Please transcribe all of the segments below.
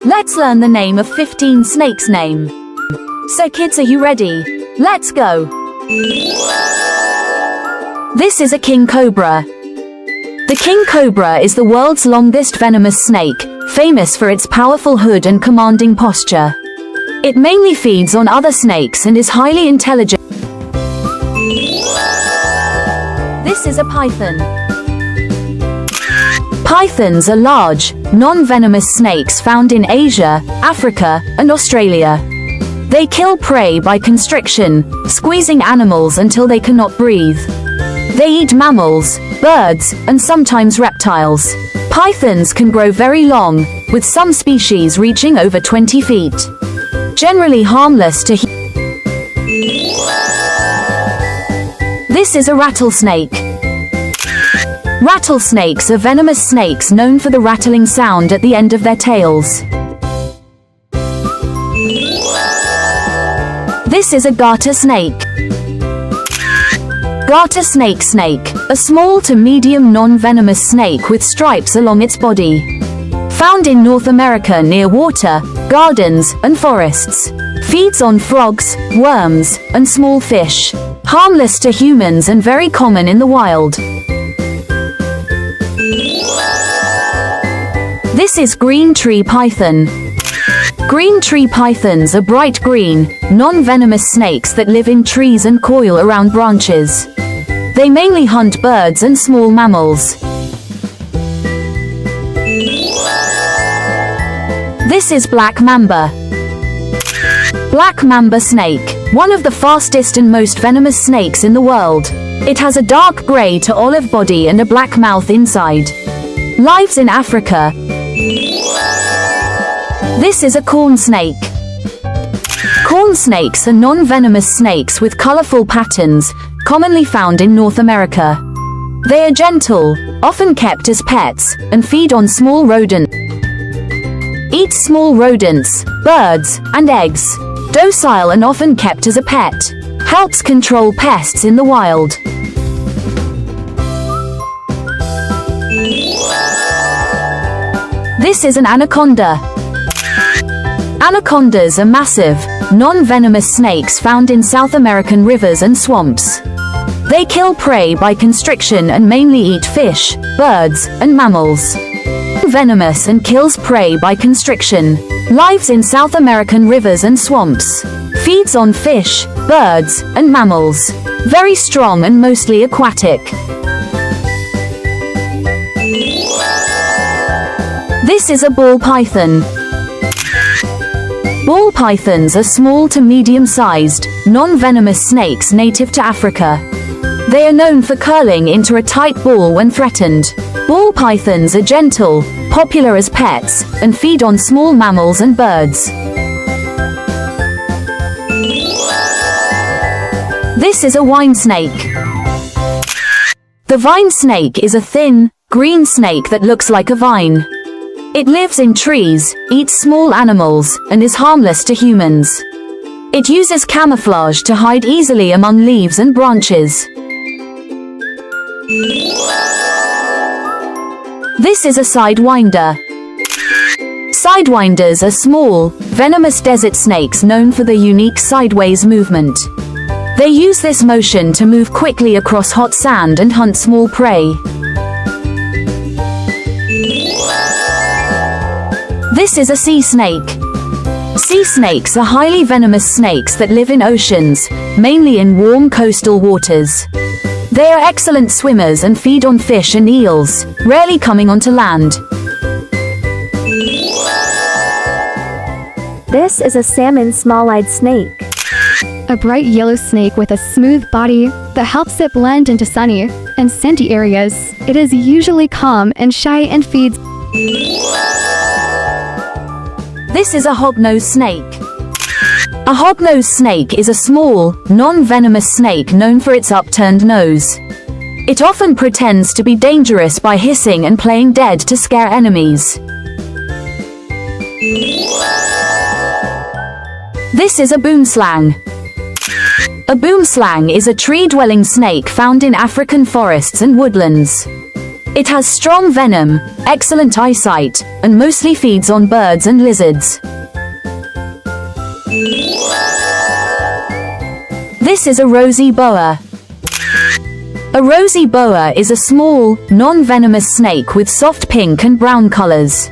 Let's learn the name of 15 snakes' name. So kids, are you ready? Let's go. This is a king cobra. The king cobra is the world's longest venomous snake, famous for its powerful hood and commanding posture. It mainly feeds on other snakes and is highly intelligent. This is a python. Pythons are large, non-venomous snakes found in Asia, Africa, and Australia. They kill prey by constriction, squeezing animals until they cannot breathe. They eat mammals, birds, and sometimes reptiles. Pythons can grow very long, with some species reaching over 20 feet. Generally harmless to humans. This is a rattlesnake. Rattlesnakes are venomous snakes known for the rattling sound at the end of their tails. This is a garter snake. Garter snake, a small to medium non-venomous snake with stripes along its body. Found in North America near water, gardens, and forests. Feeds on frogs, worms, and small fish. Harmless to humans and very common in the wild. This is green tree python. Green tree pythons are bright green, non-venomous snakes that live in trees and coil around branches. They mainly hunt birds and small mammals. This is black mamba. Black mamba snake, one of the fastest and most venomous snakes in the world. It has a dark gray to olive body and a black mouth inside. Lives in Africa. This is a corn snake. Corn snakes are non-venomous snakes with colorful patterns, commonly found in North America. They are gentle, often kept as pets, and feed on small rodents. Eat small rodents, birds, and eggs. Docile and often kept as a pet. Helps control pests in the wild. This is an anaconda. Anacondas are massive, non-venomous snakes found in South American rivers and swamps. They kill prey by constriction and mainly eat fish, birds, and mammals. Venomous and kills prey by constriction. Lives in South American rivers and swamps. Feeds on fish, birds, and mammals. Very strong and mostly aquatic. This is a ball python. Ball pythons are small to medium-sized, non-venomous snakes native to Africa. They are known for curling into a tight ball when threatened. Ball pythons are gentle, popular as pets, and feed on small mammals and birds. This is a vine snake. The vine snake is a thin, green snake that looks like a vine. It lives in trees, eats small animals, and is harmless to humans. It uses camouflage to hide easily among leaves and branches. This is a sidewinder. Sidewinders are small, venomous desert snakes known for their unique sideways movement. They use this motion to move quickly across hot sand and hunt small prey. This is a sea snake. Sea snakes are highly venomous snakes that live in oceans, mainly in warm coastal waters. They are excellent swimmers and feed on fish and eels, rarely coming onto land. This is a salmon small-eyed snake. A bright yellow snake with a smooth body that helps it blend into sunny and sandy areas. It is usually calm and shy and feeds. This is a hognose snake. A hognose snake is a small, non-venomous snake known for its upturned nose. It often pretends to be dangerous by hissing and playing dead to scare enemies. This is a boomslang. A boomslang is a tree-dwelling snake found in African forests and woodlands. It has strong venom, excellent eyesight, and mostly feeds on birds and lizards. This is a rosy boa. A rosy boa is a small, non-venomous snake with soft pink and brown colors.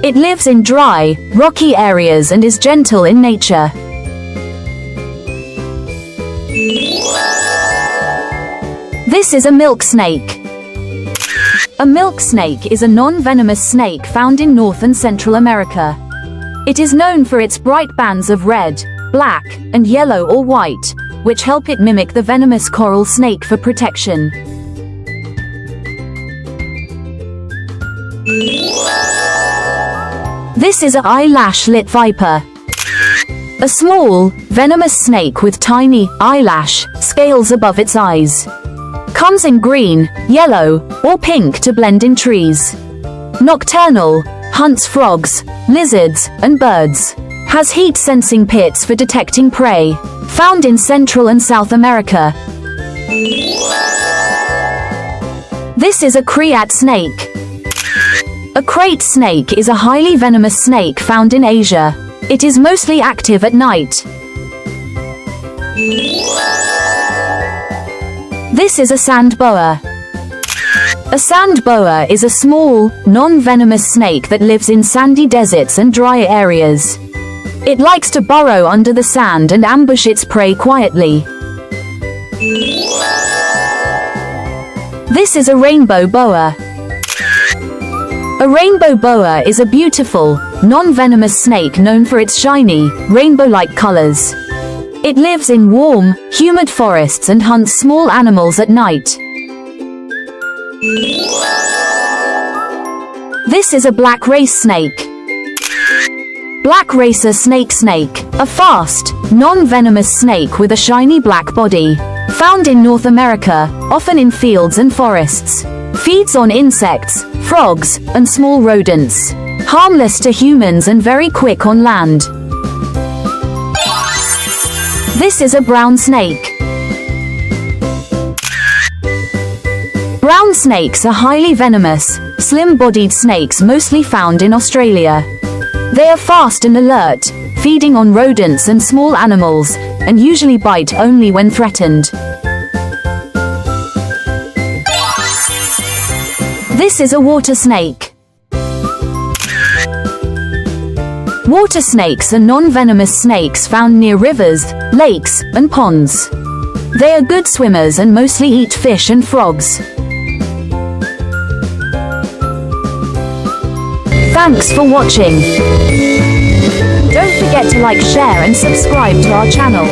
It lives in dry, rocky areas and is gentle in nature. This is a milk snake. A milk snake is a non-venomous snake found in North and Central America. It is known for its bright bands of red, black, and yellow or white, which help it mimic the venomous coral snake for protection. This is an eyelash-lit viper. A small, venomous snake with tiny, eyelash, scales above its eyes. Comes in green, yellow, or pink to blend in trees. Nocturnal, hunts frogs, lizards, and birds. Has heat-sensing pits for detecting prey. Found in Central and South America. This is a kreiat snake. A kreiat snake is a highly venomous snake found in Asia. It is mostly active at night. This is a sand boa. A sand boa is a small, non-venomous snake that lives in sandy deserts and dry areas. It likes to burrow under the sand and ambush its prey quietly. This is a rainbow boa. A rainbow boa is a beautiful, non-venomous snake known for its shiny, rainbow-like colors. It lives in warm, humid forests and hunts small animals at night. This is a black race snake. Black racer snake, a fast, non-venomous snake with a shiny black body. Found in North America, often in fields and forests. Feeds on insects, frogs, and small rodents. Harmless to humans and very quick on land. This is a brown snake. Brown snakes are highly venomous, slim-bodied snakes mostly found in Australia. They are fast and alert, feeding on rodents and small animals, and usually bite only when threatened. This is a water snake. Water snakes are non-venomous snakes found near rivers, lakes, and ponds. They are good swimmers and mostly eat fish and frogs. Thanks for watching. Don't forget to like, share, and subscribe to our channel.